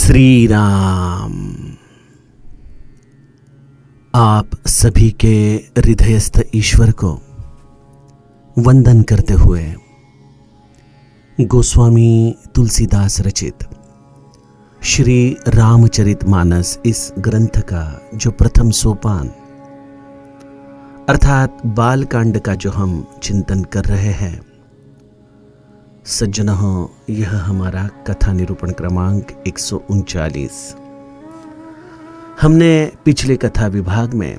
श्री राम। आप सभी के हृदयस्थ ईश्वर को वंदन करते हुए गोस्वामी तुलसीदास रचित श्री रामचरितमानस इस ग्रंथ का जो प्रथम सोपान अर्थात बालकांड का जो हम चिंतन कर रहे हैं, सज्जनों, यह हमारा कथा निरूपण क्रमांक 139। हमने पिछले कथा विभाग में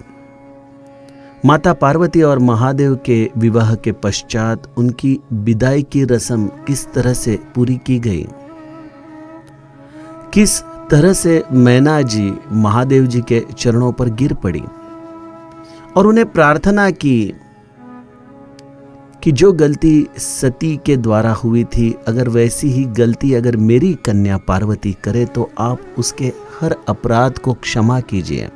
माता पार्वती और महादेव के विवाह के पश्चात उनकी विदाई की रस्म किस तरह से पूरी की गई, किस तरह से मैना जी महादेव जी के चरणों पर गिर पड़ी और उन्हें प्रार्थना की कि जो गलती सती के द्वारा हुई थी, अगर वैसी ही गलती अगर मेरी कन्या पार्वती करे तो आप उसके हर अपराध को क्षमा कीजिए,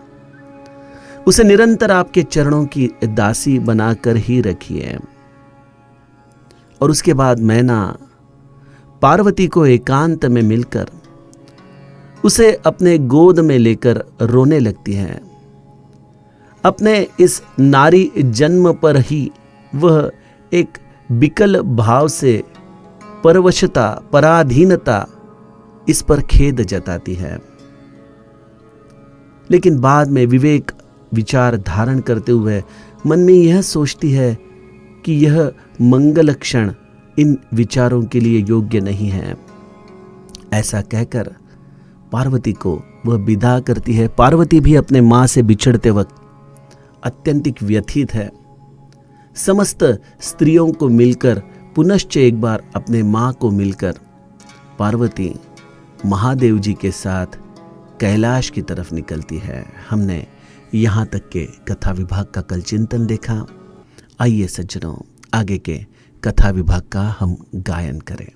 उसे निरंतर आपके चरणों की दासी बनाकर ही रखिए। और उसके बाद मैना पार्वती को एकांत में मिलकर उसे अपने गोद में लेकर रोने लगती हैं। अपने इस नारी जन्म पर ही वह एक विकल भाव से परवशता, पराधीनता, इस पर खेद जताती है। लेकिन बाद में विवेक विचार धारण करते हुए मन में यह सोचती है कि यह मंगल क्षण इन विचारों के लिए योग्य नहीं है। ऐसा कहकर पार्वती को वह विदा करती है। पार्वती भी अपने मां से बिछड़ते वक्त अत्यंतिक व्यथित है। समस्त स्त्रियों को मिलकर पुनश्च एक बार अपने मां को मिलकर पार्वती महादेव जी के साथ कैलाश की तरफ निकलती है। हमने यहाँ तक के कथा विभाग का कल चिंतन देखा। आइए सज्जनों, आगे के कथा विभाग का हम गायन करें।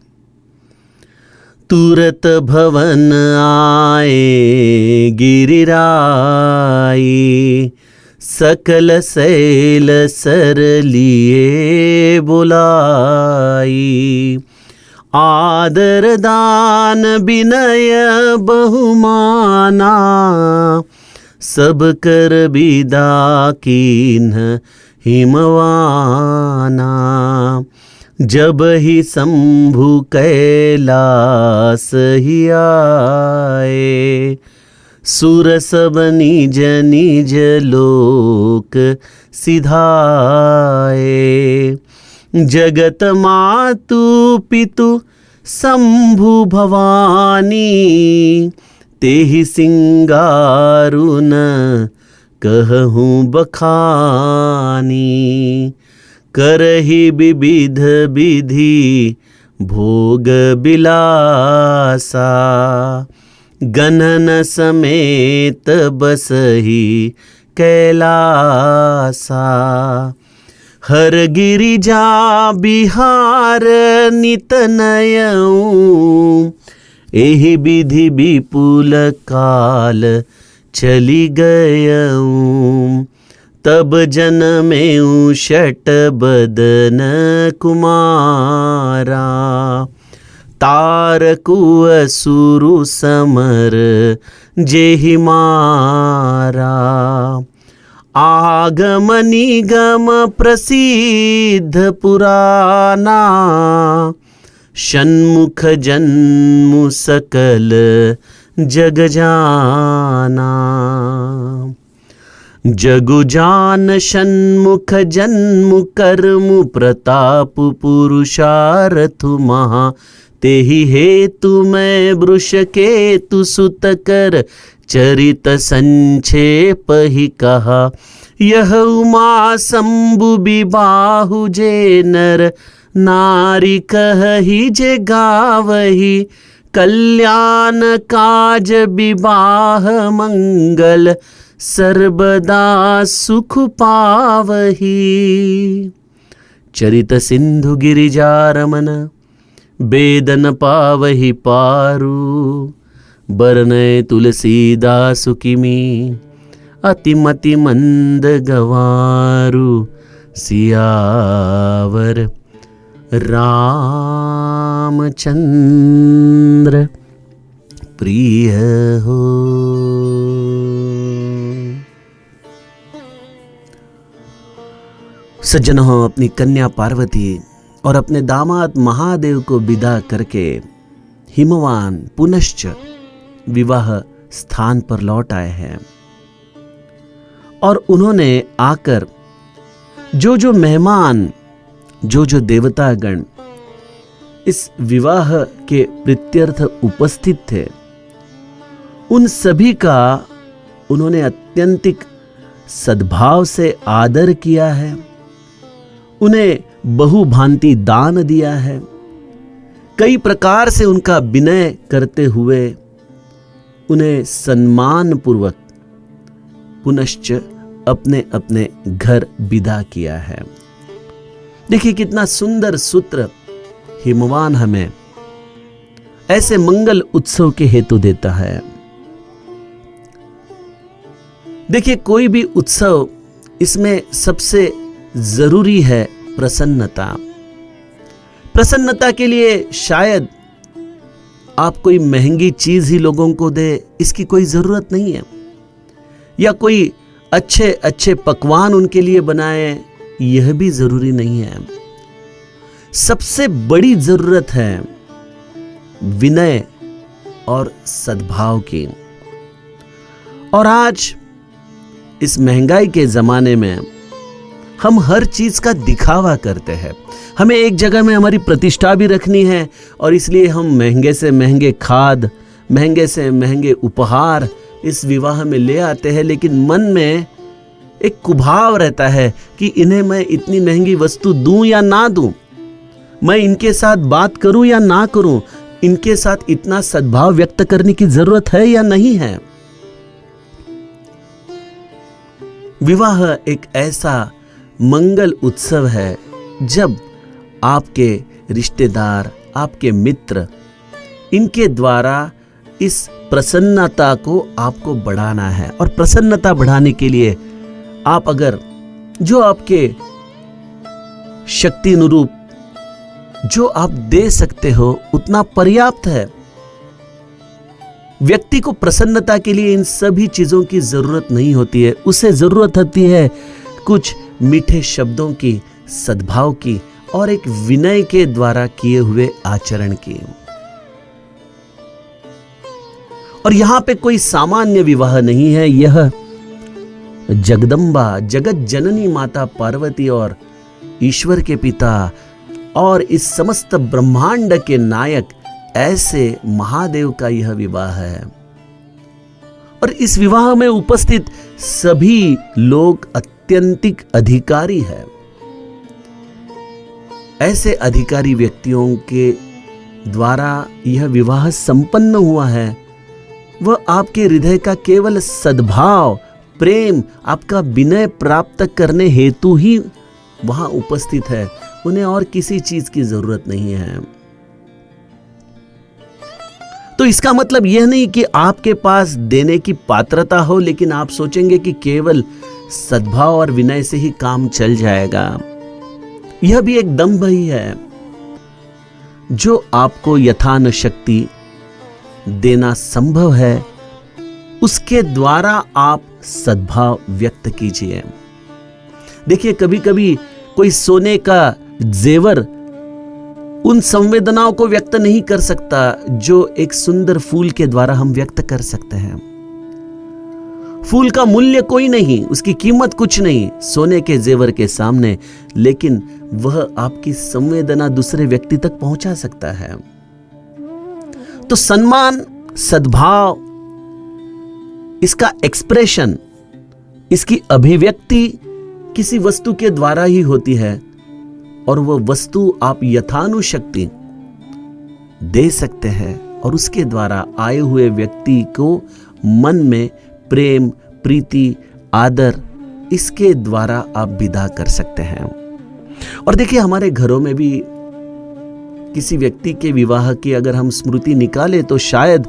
तुरत भवन आए गिरिराई, सकल शैल सर लिए बुलाई। आदर दान विनय बहुमाना, सब कर विदा कीन्ह हिमवाना। जब ही शंभु कैलास ही आए, सुर सब निज निज लोक सिधाए। जगत मातु पितु शंभु भवानी, तेहि सिंगारु न कहूँ बखानी। करहि विविध विधि भोग बिलासा, गणन समेत बसहि कैलासा। हर गिरिजा बिहार नित नयऊं, एहि विधि विपुल काल चली गयऊं। तब जनमेऊ षट बदन कुमारा, तारकु असुरु समर जेहि मारा। आगम निगम प्रसिद्ध पुराना, षण्मुख जन्मु सकल जग जाना। जगु जान षण्मुख जन्मु कर्मु, प्रताप पुरुषार्थु महा। तेहि हेतु मैं वृष केतु सुत कर, चरित संक्षेप ही कहा। यह उमा शंभु विबाहु, जे नर नारी कहहि जे गावही। कल्याण काज विवाह मंगल, सर्वदा सुख पावही। चरित सिंधु गिरिजा रमन, बेदन पावहि पारू। बरनय तुलसीदास किमी, अतिमति मंद गवारू। सियावर रामचंद्र प्रिय हो। सज्जनों, अपनी कन्या पार्वती और अपने दामाद महादेव को विदा करके हिमवान पुनश्च विवाह स्थान पर लौट आए हैं और उन्होंने आकर जो मेहमान, जो देवतागण इस विवाह के प्रीत्यर्थ उपस्थित थे, उन सभी का उन्होंने अत्यंतिक सद्भाव से आदर किया है, उन्हें बहुभांति दान दिया है, कई प्रकार से उनका विनय करते हुए उन्हें सम्मान पूर्वक पुनश्च अपने अपने घर विदा किया है। देखिए कितना सुंदर सूत्र हिमवान हमें ऐसे मंगल उत्सव के हेतु देता है। देखिए कोई भी उत्सव, इसमें सबसे जरूरी है प्रसन्नता। प्रसन्नता के लिए शायद आप कोई महंगी चीज ही लोगों को दे, इसकी कोई जरूरत नहीं है, या कोई अच्छे अच्छे पकवान उनके लिए बनाए, यह भी जरूरी नहीं है। सबसे बड़ी जरूरत है विनय और सद्भाव की। और आज इस महंगाई के जमाने में हम हर चीज का दिखावा करते हैं। हमें एक जगह में हमारी प्रतिष्ठा भी रखनी है और इसलिए हम महंगे से महंगे खाद, महंगे से महंगे उपहार इस विवाह में ले आते हैं, लेकिन मन में एक कुभाव रहता है कि इन्हें मैं इतनी महंगी वस्तु दूं या ना दूं, मैं इनके साथ बात करूं या ना करूं, इनके साथ इतना सद्भाव व्यक्त करने की जरूरत है या नहीं है। विवाह एक ऐसा मंगल उत्सव है जब आपके रिश्तेदार, आपके मित्र, इनके द्वारा इस प्रसन्नता को आपको बढ़ाना है। और प्रसन्नता बढ़ाने के लिए आप अगर जो आपके शक्ति अनुरूप जो आप दे सकते हो उतना पर्याप्त है। व्यक्ति को प्रसन्नता के लिए इन सभी चीजों की जरूरत नहीं होती है, उसे जरूरत होती है कुछ मीठे शब्दों की, सद्भाव की और एक विनय के द्वारा किए हुए आचरण की। और यहां पे कोई सामान्य विवाह नहीं है, यह जगदम्बा, जगत जननी माता पार्वती और ईश्वर के पिता और इस समस्त ब्रह्मांड के नायक ऐसे महादेव का यह विवाह है। और इस विवाह में उपस्थित सभी लोग अत्यंतिक अधिकारी है। ऐसे अधिकारी व्यक्तियों के द्वारा यह विवाह संपन्न हुआ है। वह आपके हृदय का केवल सद्भाव, प्रेम, आपका विनय प्राप्त करने हेतु ही वहां उपस्थित है, उन्हें और किसी चीज की जरूरत नहीं है। तो इसका मतलब यह नहीं कि आपके पास देने की पात्रता हो, लेकिन आप सोचेंगे कि केवल सद्भाव और विनय से ही काम चल जाएगा। यह भी एक दंभ ही है जो आपको यथानुशक्ति देना संभव है, उसके द्वारा आप सद्भाव व्यक्त कीजिए। देखिए कभी कभी कोई सोने का जेवर उन संवेदनाओं को व्यक्त नहीं कर सकता जो एक सुंदर फूल के द्वारा हम व्यक्त कर सकते हैं। फूल का मूल्य कोई नहीं, उसकी कीमत कुछ नहीं सोने के जेवर के सामने, लेकिन वह आपकी संवेदना दूसरे व्यक्ति तक पहुंचा सकता है। तो सम्मान, सद्भाव, इसका एक्सप्रेशन, इसकी अभिव्यक्ति किसी वस्तु के द्वारा ही होती है और वह वस्तु आप यथानुशक्ति दे सकते हैं और उसके द्वारा आए हुए व्यक्ति को मन में प्रेम, प्रीति, आदर, इसके द्वारा आप विदा कर सकते हैं। और देखिए हमारे घरों में भी किसी व्यक्ति के विवाह की अगर हम स्मृति निकालें तो शायद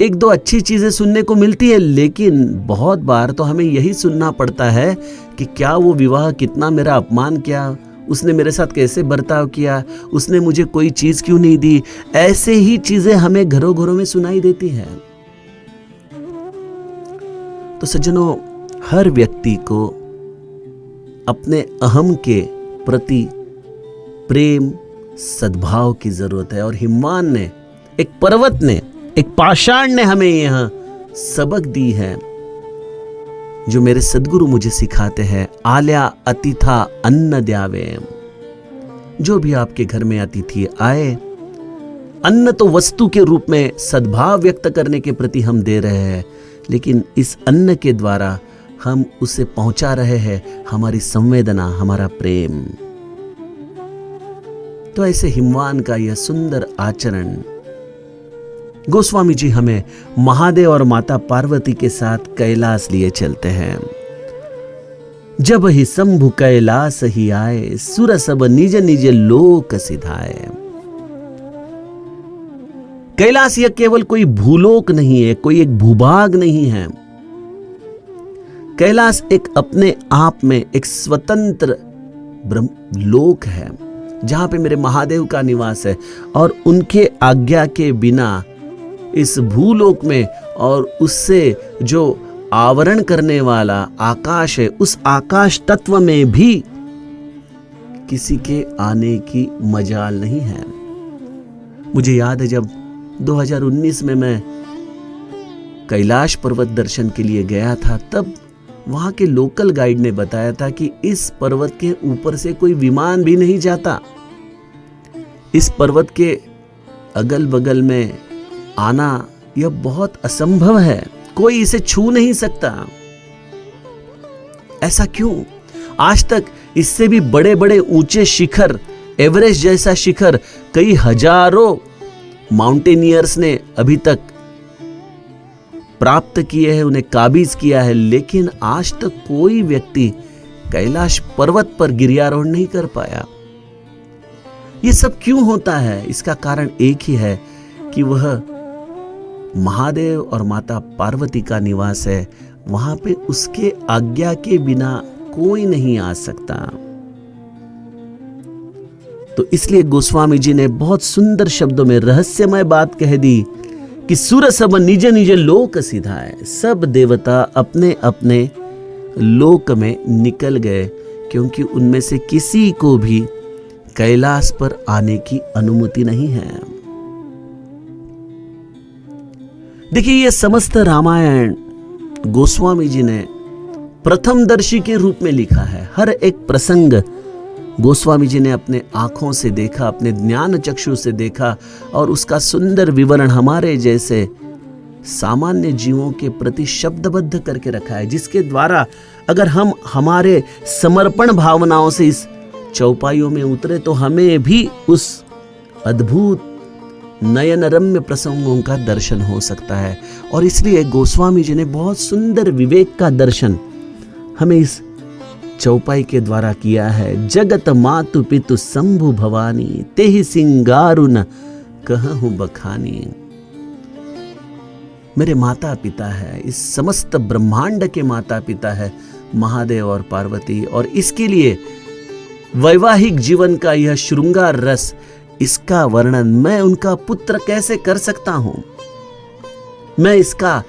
एक दो अच्छी चीजें सुनने को मिलती है, लेकिन बहुत बार तो हमें यही सुनना पड़ता है कि क्या वो विवाह कितना मेरा अपमान किया, उसने मेरे साथ कैसे बर्ताव किया, उसने मुझे कोई चीज क्यों नहीं दी, ऐसे ही चीजें हमें घरों घरों में सुनाई देती हैं। तो सज्जनों, हर व्यक्ति को अपने अहम के प्रति प्रेम सद्भाव की जरूरत है। और हिमवान ने, एक पर्वत ने, एक पाषाण ने हमें यह सबक दी है, जो मेरे सद्गुरु मुझे सिखाते हैं। आल्या अतिथा अन्न द्यावे। जो भी आपके घर में अतिथि आए, अन्न तो वस्तु के रूप में सद्भाव व्यक्त करने के प्रति हम दे रहे हैं, लेकिन इस अन्न के द्वारा हम उसे पहुंचा रहे हैं हमारी संवेदना, हमारा प्रेम। तो ऐसे हिमवान का यह सुंदर आचरण, गोस्वामी जी हमें महादेव और माता पार्वती के साथ कैलाश लिए चलते हैं। जब ही शंभु कैलाश ही आए, सुर सब निज निज लोक सिधाए। कैलाश यह केवल कोई भूलोक नहीं है, कोई एक भूभाग नहीं है। कैलाश एक अपने आप में एक स्वतंत्र ब्रह्म लोक है, जहां पे मेरे महादेव का निवास है। और उनके आज्ञा के बिना इस भूलोक में और उससे जो आवरण करने वाला आकाश है, उस आकाश तत्व में भी किसी के आने की मजाल नहीं है। मुझे याद है जब 2019 में मैं कैलाश पर्वत दर्शन के लिए गया था, तब वहां के लोकल गाइड ने बताया था कि इस पर्वत के ऊपर से कोई विमान भी नहीं जाता। इस पर्वत के अगल बगल में आना यह बहुत असंभव है, कोई इसे छू नहीं सकता। ऐसा क्यों? आज तक इससे भी बड़े बड़े ऊंचे शिखर, एवरेस्ट जैसा शिखर कई हजारों माउंटेनियर्स ने अभी तक प्राप्त किए हैं, उन्हें काबिज किया है, लेकिन आज तक कोई व्यक्ति कैलाश पर्वत पर गिरियारोहण नहीं कर पाया। यह सब क्यों होता है? इसका कारण एक ही है कि वह महादेव और माता पार्वती का निवास है। वहां पे उसके आज्ञा के बिना कोई नहीं आ सकता। तो इसलिए गोस्वामी जी ने बहुत सुंदर शब्दों में रहस्यमय बात कह दी कि सुर सब निज निज लोक सिधाए। सब देवता अपने अपने लोक में निकल गए, क्योंकि उनमें से किसी को भी कैलाश पर आने की अनुमति नहीं है। देखिए, यह समस्त रामायण गोस्वामी जी ने प्रथमदर्शी के रूप में लिखा है। हर एक प्रसंग गोस्वामी जी ने अपने आंखों से देखा, अपने ज्ञान चक्षु से देखा, और उसका सुंदर विवरण हमारे जैसे सामान्य जीवों के प्रति शब्दबद्ध करके रखा है, जिसके द्वारा अगर हम हमारे समर्पण भावनाओं से इस चौपाइयों में उतरे तो हमें भी उस अद्भुत नयनरम्य प्रसंगों का दर्शन हो सकता है। और इसलिए गोस्वामी जी ने बहुत सुंदर विवेक का दर्शन हमें इस चौपाई के द्वारा किया है। जगत मातु पितु शंभु भवानी, तेहि सिंगारुन कहूं बखानी। मेरे माता पिता है, इस समस्त ब्रह्मांड के माता पिता है महादेव और पार्वती, और इसके लिए वैवाहिक जीवन का यह श्रृंगार रस, इसका वर्णन मैं उनका पुत्र कैसे कर सकता हूं? मैं इसका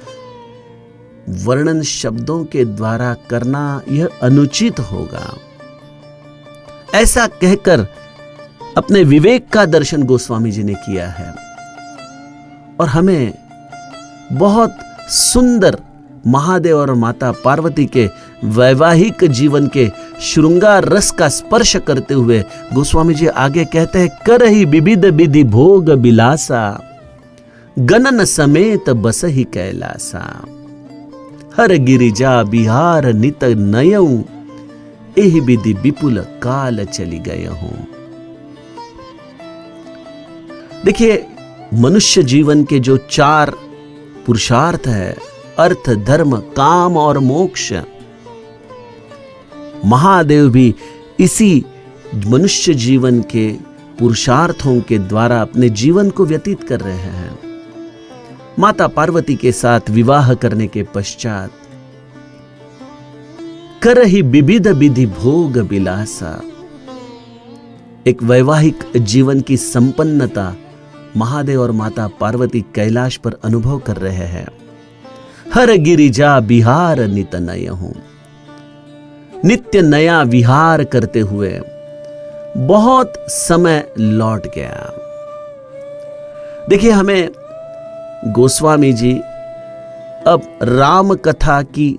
वर्णन शब्दों के द्वारा करना यह अनुचित होगा। ऐसा कहकर अपने विवेक का दर्शन गोस्वामी जी ने किया है, और हमें बहुत सुंदर महादेव और माता पार्वती के वैवाहिक जीवन के श्रृंगार रस का स्पर्श करते हुए गोस्वामी जी आगे कहते हैं, करहि विविध विधि भोग बिलासा, गणन समेत बसहि कैलासा। हर गिरिजा बिहार नित नयऊ, एहि विधि विपुल काल चली गए हूं। देखिए, मनुष्य जीवन के जो 4 पुरुषार्थ है, अर्थ, धर्म, काम और मोक्ष, महादेव भी इसी मनुष्य जीवन के पुरुषार्थों के द्वारा अपने जीवन को व्यतीत कर रहे हैं। माता पार्वती के साथ विवाह करने के पश्चात करहि विविध विधि भोग बिलासा, एक वैवाहिक जीवन की संपन्नता महादेव और माता पार्वती कैलाश पर अनुभव कर रहे हैं। हर गिरिजा बिहार नित नय हूं, नित्य नया विहार करते हुए बहुत समय लौट गया। देखिए, हमें गोस्वामी जी अब राम कथा की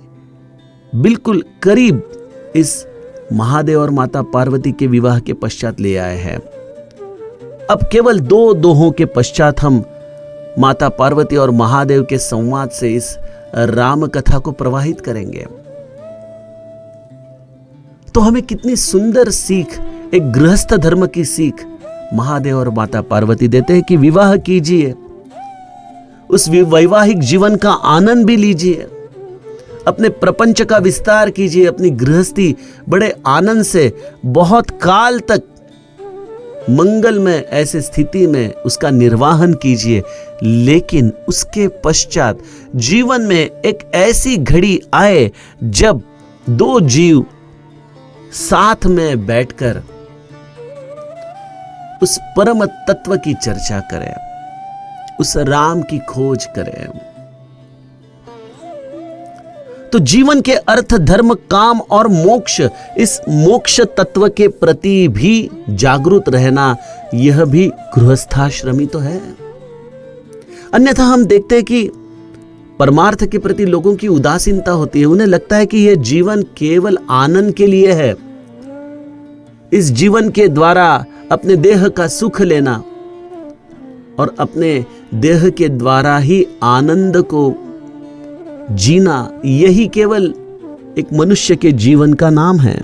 बिल्कुल करीब इस महादेव और माता पार्वती के विवाह के पश्चात ले आए हैं। अब केवल दो दोहों के पश्चात हम माता पार्वती और महादेव के संवाद से इस राम कथा को प्रवाहित करेंगे। तो हमें कितनी सुंदर सीख, एक गृहस्थ धर्म की सीख महादेव और माता पार्वती देते हैं कि विवाह कीजिए, उस वैवाहिक जीवन का आनंद भी लीजिए, अपने प्रपंच का विस्तार कीजिए, अपनी गृहस्थी बड़े आनंद से बहुत काल तक मंगल में ऐसे स्थिति में उसका निर्वाहन कीजिए। लेकिन उसके पश्चात जीवन में एक ऐसी घड़ी आए जब दो जीव साथ में बैठकर उस परम तत्व की चर्चा करें, उस राम की खोज करें। तो जीवन के अर्थ, धर्म, काम और मोक्ष, इस मोक्ष तत्व के प्रति भी जागरूक रहना, यह भी गृहस्थाश्रमी तो है। अन्यथा हम देखते हैं कि परमार्थ के प्रति लोगों की उदासीनता होती है। उन्हें लगता है कि यह जीवन केवल आनंद के लिए है, इस जीवन के द्वारा अपने देह का सुख लेना और अपने देह के द्वारा ही आनंद को जीना, यही केवल एक मनुष्य के जीवन का नाम है।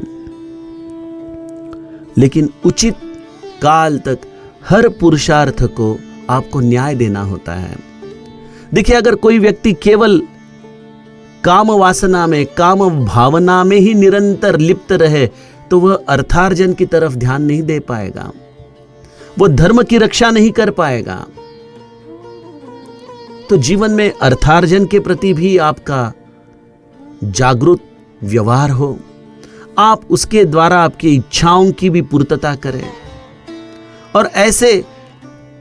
लेकिन उचित काल तक हर पुरुषार्थ को आपको न्याय देना होता है। देखिए, अगर कोई व्यक्ति केवल काम वासना में, काम भावना में ही निरंतर लिप्त रहे तो वह अर्थार्जन की तरफ ध्यान नहीं दे पाएगा, वो धर्म की रक्षा नहीं कर पाएगा। तो जीवन में अर्थार्जन के प्रति भी आपका जागरूक व्यवहार हो, आप उसके द्वारा आपकी इच्छाओं की भी पूर्तता करें और ऐसे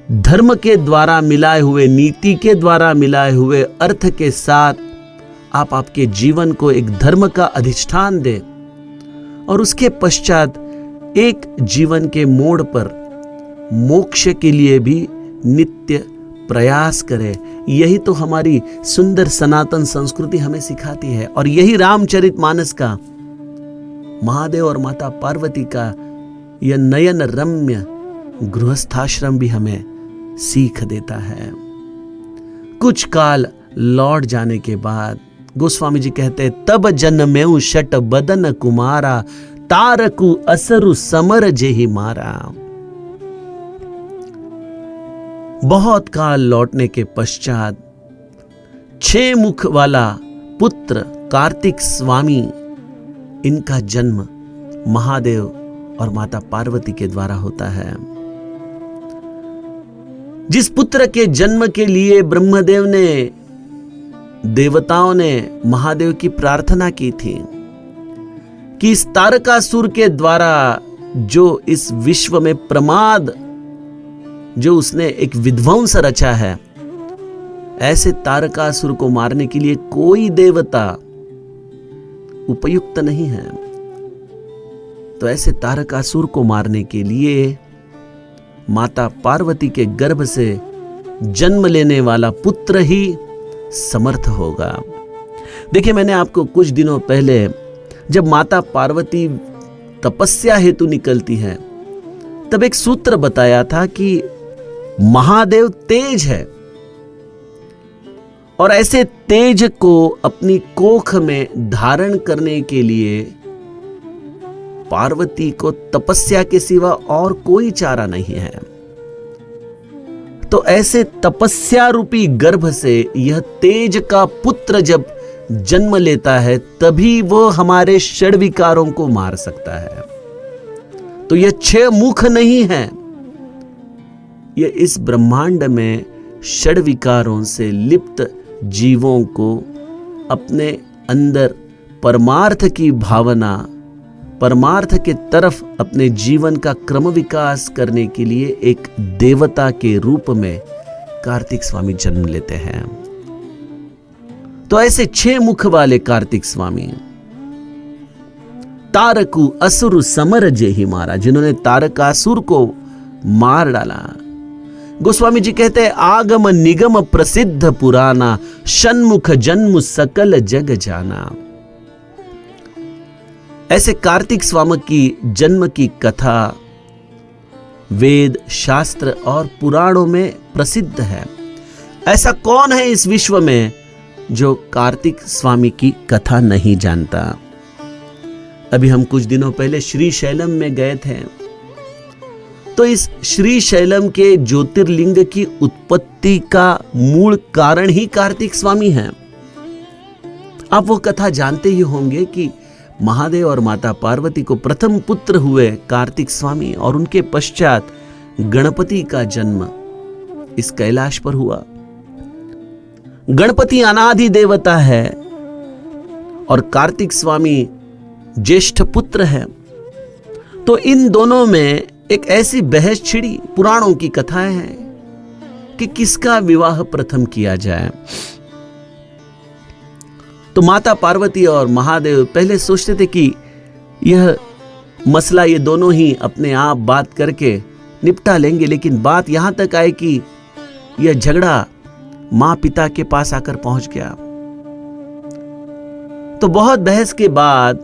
धर्म के द्वारा मिलाए हुए, नीति के द्वारा मिलाए हुए अर्थ के साथ आप आपके जीवन को एक धर्म का अधिष्ठान दें और उसके पश्चात एक जीवन के मोड़ पर मोक्ष के लिए भी नित्य प्रयास करें। यही तो हमारी सुंदर सनातन संस्कृति हमें सिखाती है और यही रामचरितमानस का, महादेव और माता पार्वती का यह नयन रम्य गृहस्थाश्रम भी हमें सीख देता है। कुछ काल लौट जाने के बाद गोस्वामी जी कहते हैं, तब जन्मेऊ शट बदन कुमारा, तारकु असरु समर जेहि मारा। बहुत काल लौटने के पश्चात 6 मुख वाला पुत्र कार्तिक स्वामी, इनका जन्म महादेव और माता पार्वती के द्वारा होता है। जिस पुत्र के जन्म के लिए ब्रह्मदेव ने, देवताओं ने महादेव की प्रार्थना की थी कि इस तारकासुर के द्वारा जो इस विश्व में प्रमाद, जो उसने एक विध्वंस रचा है, ऐसे तारकासुर को मारने के लिए कोई देवता उपयुक्त नहीं है। तो ऐसे तारकासुर को मारने के लिए माता पार्वती के गर्भ से जन्म लेने वाला पुत्र ही समर्थ होगा। देखिए, मैंने आपको कुछ दिनों पहले जब माता पार्वती तपस्या हेतु निकलती हैं, तब एक सूत्र बताया था कि महादेव तेज है और ऐसे तेज को अपनी कोख में धारण करने के लिए पार्वती को तपस्या के सिवा और कोई चारा नहीं है। तो ऐसे तपस्या रूपी गर्भ से यह तेज का पुत्र जब जन्म लेता है, तभी वो हमारे षड विकारों को मार सकता है। तो यह 6 मुख नहीं है, यह इस ब्रह्मांड में षड विकारों से लिप्त जीवों को अपने अंदर परमार्थ की भावना परमार्थ के तरफ अपने जीवन का क्रम विकास करने के लिए एक देवता के रूप में कार्तिक स्वामी जन्म लेते हैं। तो ऐसे 6 मुख वाले कार्तिक स्वामी तारकु असुर समर जेहि मारा, जिन्होंने तारकासुर को मार डाला। गोस्वामी जी कहते हैं आगम निगम प्रसिद्ध पुराना, षण्मुख जन्म सकल जग जाना। ऐसे कार्तिक स्वामी की जन्म की कथा वेद, शास्त्र और पुराणों में प्रसिद्ध है। ऐसा कौन है इस विश्व में जो कार्तिक स्वामी की कथा नहीं जानता। अभी हम कुछ दिनों पहले श्री शैलम में गए थे, तो इस श्री शैलम के ज्योतिर्लिंग की उत्पत्ति का मूल कारण ही कार्तिक स्वामी है। आप वो कथा जानते ही होंगे कि महादेव और माता पार्वती को प्रथम पुत्र हुए कार्तिक स्वामी और उनके पश्चात गणपति का जन्म इस कैलाश पर हुआ। गणपति अनादि देवता है और कार्तिक स्वामी ज्येष्ठ पुत्र है। तो इन दोनों में एक ऐसी बहस छिड़ी, पुराणों की कथाएं हैं कि किसका विवाह प्रथम किया जाए। तो माता पार्वती और महादेव पहले सोचते थे कि यह मसला ये दोनों ही अपने आप बात करके निपटा लेंगे, लेकिन बात यहां तक आई कि यह झगड़ा मां पिता के पास आकर पहुंच गया। तो बहुत बहस के बाद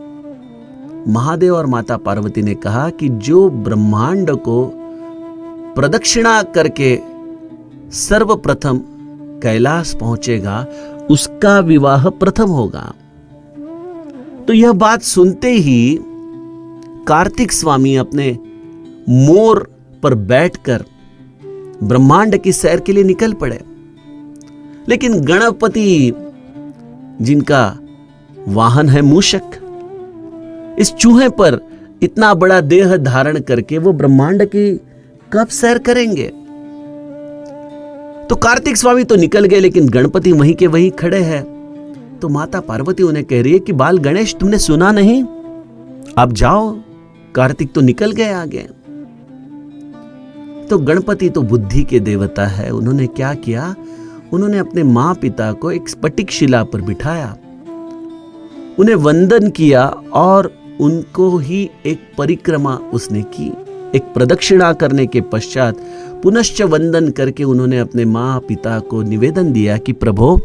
महादेव और माता पार्वती ने कहा कि जो ब्रह्मांड को प्रदक्षिणा करके सर्वप्रथम कैलाश पहुंचेगा उसका विवाह प्रथम होगा। तो यह बात सुनते ही कार्तिक स्वामी अपने मोर पर बैठकर ब्रह्मांड की सैर के लिए निकल पड़े। लेकिन गणपति, जिनका वाहन है मूषक, इस चूहे पर इतना बड़ा देह धारण करके वो ब्रह्मांड की कब सैर करेंगे। तो कार्तिक स्वामी तो निकल गए, लेकिन गणपति वहीं के वहीं खड़े हैं। तो माता पार्वती उन्हें कह रही है कि बाल गणेश, तुमने सुना नहीं, अब जाओ, कार्तिक तो निकल गए आगे। तो गणपति तो बुद्धि के देवता है, उन्होंने क्या किया, उन्होंने अपने मां पिता को एक स्फटिक शिला पर बिठाया, उन्हें वंदन किया और उनको ही एक परिक्रमा उसने की। एक प्रदक्षिणा करने के पश्चात पुनश्च वंदन करके उन्होंने अपने मां पिता को निवेदन दिया कि प्रभु,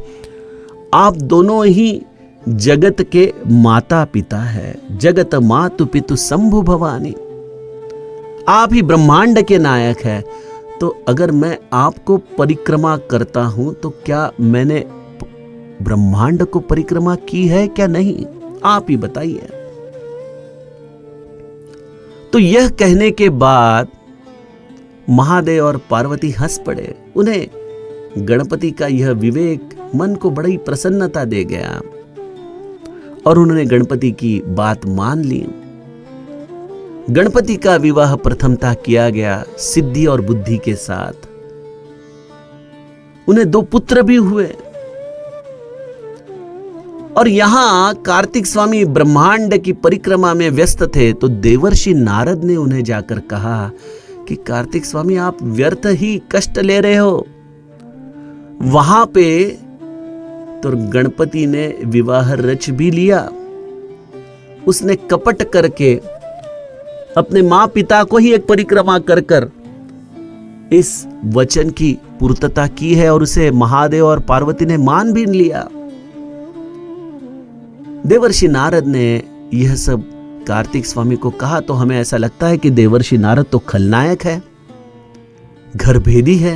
आप दोनों ही जगत के माता पिता है, जगत मातु पितु शंभु भवानी, आप ही ब्रह्मांड के नायक है। तो अगर मैं आपको परिक्रमा करता हूं तो क्या मैंने ब्रह्मांड को परिक्रमा की है क्या नहीं, आप ही बताइए। तो यह कहने के बाद महादेव और पार्वती हंस पड़े। उन्हें गणपति का यह विवेक मन को बड़ी प्रसन्नता दे गया और उन्होंने गणपति की बात मान ली। गणपति का विवाह प्रथमतः किया गया सिद्धि और बुद्धि के साथ। उन्हें 2 पुत्र भी हुए। और यहां कार्तिक स्वामी ब्रह्मांड की परिक्रमा में व्यस्त थे, तो देवर्षि नारद ने उन्हें जाकर कहा कि कार्तिक स्वामी, आप व्यर्थ ही कष्ट ले रहे हो। वहां पे तो गणपति ने विवाह रच भी लिया। उसने कपट करके अपने मां पिता को ही एक परिक्रमा कर कर इस वचन की पूर्तता की है और उसे महादेव और पार्वती ने मान भी लिया। देवर्षि नारद ने यह सब कार्तिक स्वामी को कहा तो हमें ऐसा लगता है कि देवर्षि नारद तो खलनायक है, घरभेदी है।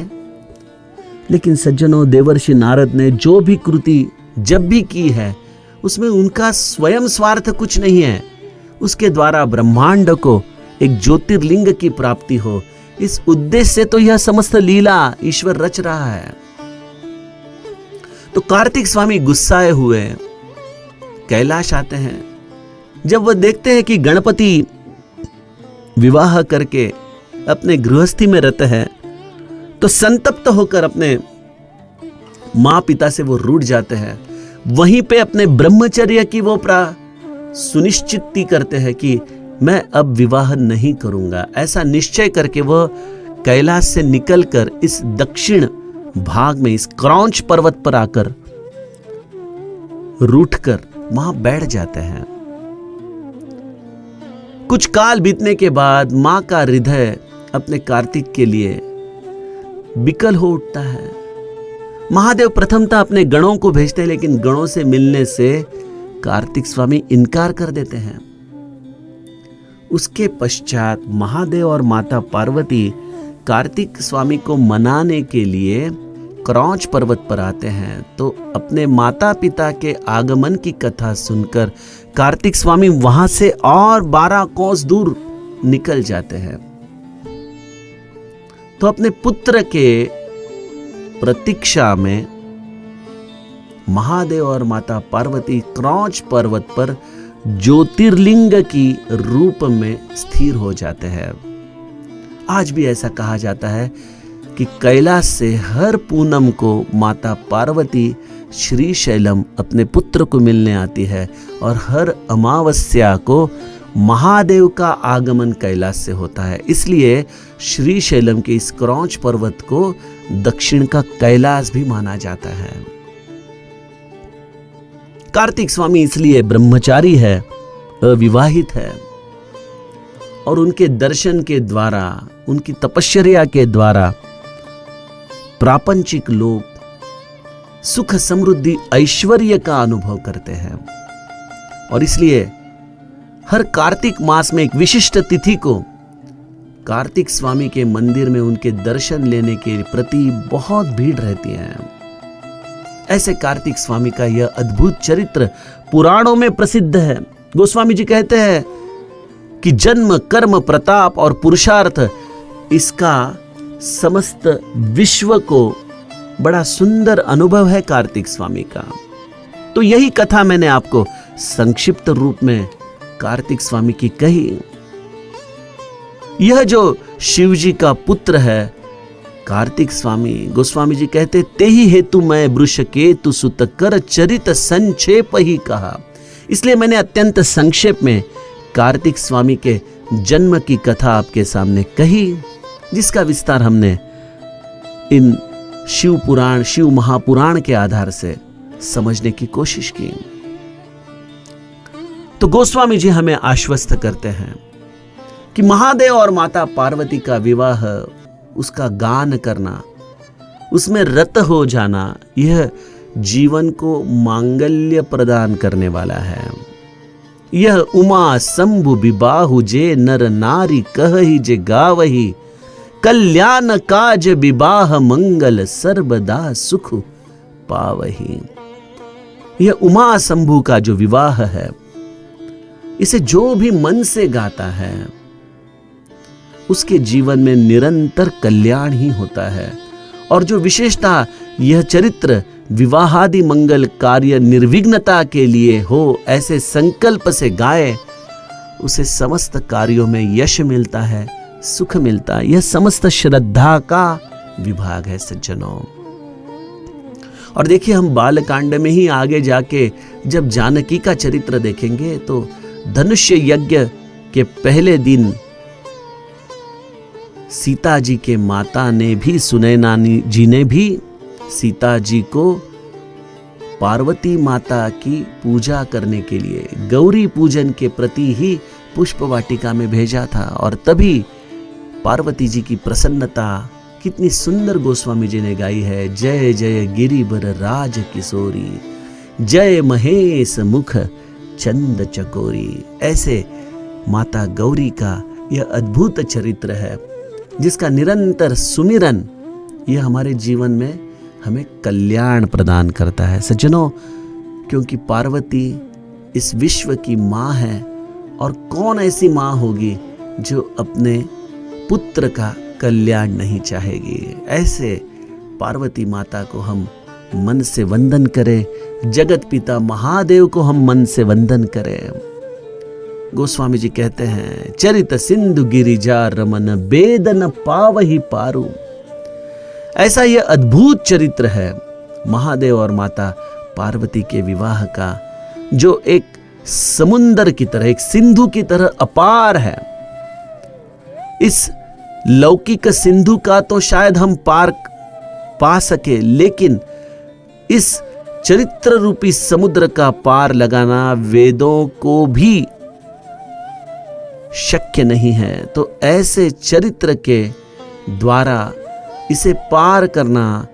लेकिन सज्जनों, देवर्षि नारद ने जो भी कृति जब भी की है उसमें उनका स्वयं स्वार्थ कुछ नहीं है। उसके द्वारा ब्रह्मांड को एक ज्योतिर्लिंग की प्राप्ति हो, इस उद्देश्य से तो यह समस्त लीला ईश्वर रच रहा है। तो कार्तिक स्वामी गुस्साए हुए कैलाश आते हैं। जब वह देखते हैं कि गणपति विवाह करके अपने गृहस्थी में रहते हैं, तो संतप्त होकर अपने मां पिता से वो रूठ जाते हैं। वहीं पे अपने ब्रह्मचर्य की वो सुनिश्चित करते हैं कि मैं अब विवाह नहीं करूंगा। ऐसा निश्चय करके वह कैलाश से निकलकर इस दक्षिण भाग में इस क्रौंच पर्वत पर आकर रूठकर वहां बैठ जाते हैं। कुछ काल बीतने के बाद मां का हृदय अपने कार्तिक के लिए विकल हो उठता है। महादेव प्रथमतः अपने गणों को भेजते हैं, लेकिन गणों से मिलने से कार्तिक स्वामी इनकार कर देते हैं। उसके पश्चात महादेव और माता पार्वती कार्तिक स्वामी को मनाने के लिए क्रौंच पर्वत पर आते हैं। तो अपने माता पिता के आगमन की कथा सुनकर कार्तिक स्वामी वहां से और 12 कोस दूर निकल जाते हैं। तो अपने पुत्र के प्रतीक्षा में महादेव और माता पार्वती क्रौंच पर्वत पर ज्योतिर्लिंग की रूप में स्थिर हो जाते हैं। आज भी ऐसा कहा जाता है कि कैलाश से हर पूनम को माता पार्वती श्रीशैलम अपने पुत्र को मिलने आती है और हर अमावस्या को महादेव का आगमन कैलाश से होता है। इसलिए श्रीशैलम के इस क्रौंच पर्वत को दक्षिण का कैलाश भी माना जाता है। कार्तिक स्वामी इसलिए ब्रह्मचारी है, अविवाहित है, और उनके दर्शन के द्वारा, उनकी तपश्चर्या के द्वारा प्रापंचिक लोग सुख समृद्धि ऐश्वर्य का अनुभव करते हैं। और इसलिए हर कार्तिक मास में एक विशिष्ट तिथि को कार्तिक स्वामी के मंदिर में उनके दर्शन लेने के प्रति बहुत भीड़ रहती है। ऐसे कार्तिक स्वामी का यह अद्भुत चरित्र पुराणों में प्रसिद्ध है। गोस्वामी जी कहते हैं कि जन्म, कर्म, प्रताप और पुरुषार्थ, इसका समस्त विश्व को बड़ा सुंदर अनुभव है कार्तिक स्वामी का। तो यही कथा मैंने आपको संक्षिप्त रूप में कार्तिक स्वामी की कही। यह जो शिव जी का पुत्र है कार्तिक स्वामी, गोस्वामी जी कहते, तेहि हेतु मैं वृषकेतु सुत कर चरित संक्षेप ही कहा। इसलिए मैंने अत्यंत संक्षेप में कार्तिक स्वामी के जन्म की कथा आपके सामने कही, जिसका विस्तार हमने इन शिव पुराण, शिव महापुराण के आधार से समझने की कोशिश की। तो गोस्वामी जी हमें आश्वस्त करते हैं कि महादेव और माता पार्वती का विवाह, उसका गान करना, उसमें रत हो जाना, यह जीवन को मांगल्य प्रदान करने वाला है। यह उमा शंभु विबाहु जे नर नारी कहहि जे गावहि, कल्याण काज विवाह मंगल सर्वदा सुख पावहि। यह उमा शंभु का जो विवाह है, इसे जो भी मन से गाता है उसके जीवन में निरंतर कल्याण ही होता है। और जो विशेषता यह चरित्र विवाहादि मंगल कार्य निर्विघ्नता के लिए हो, ऐसे संकल्प से गाए, उसे समस्त कार्यों में यश मिलता है, सुख मिलता है। यह समस्त श्रद्धा का विभाग है सज्जनों। और देखिए, हम बालकांड में ही आगे जाके जब जानकी का चरित्र देखेंगे तो धनुष्य यज्ञ के पहले दिन सीता जी के माता ने भी, सुनैना जी ने भी सीता जी को पार्वती माता की पूजा करने के लिए, गौरी पूजन के प्रति ही पुष्प वाटिका में भेजा था। और तभी पार्वती जी की प्रसन्नता कितनी सुंदर गोस्वामी जी ने गाई है। जय जय गिरिबर राज किशोरी, जय महेश मुख चंद चकोरी। ऐसे माता गौरी का यह अद्भुत चरित्र है, जिसका निरंतर सुमिरन यह हमारे जीवन में हमें कल्याण प्रदान करता है सज्जनों। क्योंकि पार्वती इस विश्व की माँ है, और कौन ऐसी माँ होगी जो अपने पुत्र का कल्याण नहीं चाहेगी। ऐसे पार्वती माता को हम मन से वंदन करें, जगत पिता महादेव को हम मन से वंदन करें। गोस्वामी जी कहते हैं, चरित सिंधु गिरिजा रमन बेदन पावहि पारू। ऐसा यह अद्भुत चरित्र है महादेव और माता पार्वती के विवाह का, जो एक समुंदर की तरह, एक सिंधु की तरह अपार है। इस लौकिक सिंधु का तो शायद हम पार पा सके, लेकिन इस चरित्र रूपी समुद्र का पार लगाना वेदों को भी शक्य नहीं है। तो ऐसे चरित्र के द्वारा इसे पार करना,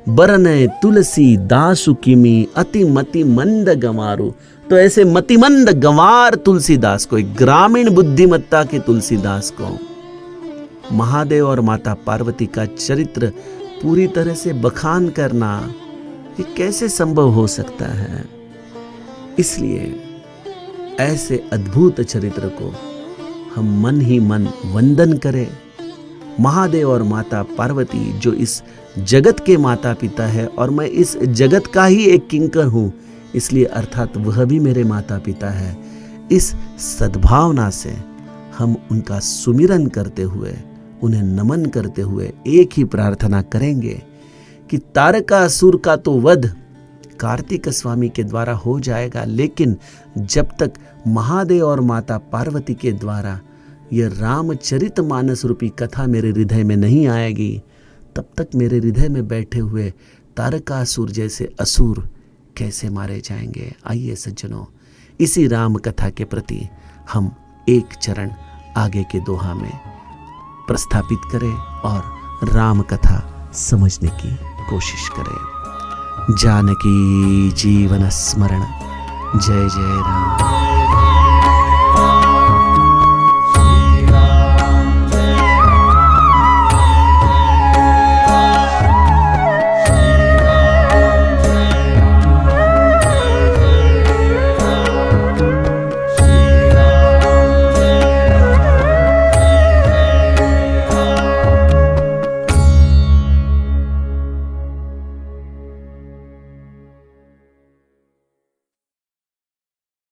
बरने तुलसी दासु किमी अति मति मंद गंवारू। तो ऐसे मतिमंद गंवार तुलसीदास को, एक ग्रामीण बुद्धिमत्ता के तुलसीदास को महादेव और माता पार्वती का चरित्र पूरी तरह से बखान करना, ये कैसे संभव हो सकता है? इसलिए ऐसे अद्भुत चरित्र को हम मन ही मन वंदन करें। महादेव और माता पार्वती जो इस जगत के माता पिता है, और मैं इस जगत का ही एक किंकर हूं, इसलिए अर्थात वह भी मेरे माता पिता है। इस सद्भावना से हम उनका सुमिरन करते हुए, उन्हें नमन करते हुए एक ही प्रार्थना करेंगे कि तारकासुर का तो वध कार्तिक स्वामी के द्वारा हो जाएगा, लेकिन जब तक महादेव और माता पार्वती के द्वारा यह रामचरितमानस रूपी कथा मेरे हृदय में नहीं आएगी, तब तक मेरे हृदय में बैठे हुए तारकासुर जैसे असुर कैसे मारे जाएंगे। आइए सज्जनों, इसी राम कथा के प्रति हम एक चरण आगे के दोहा में प्रस्थापित करें और राम कथा समझने की कोशिश करें। जानकी जीवन स्मरण। जय जय राम।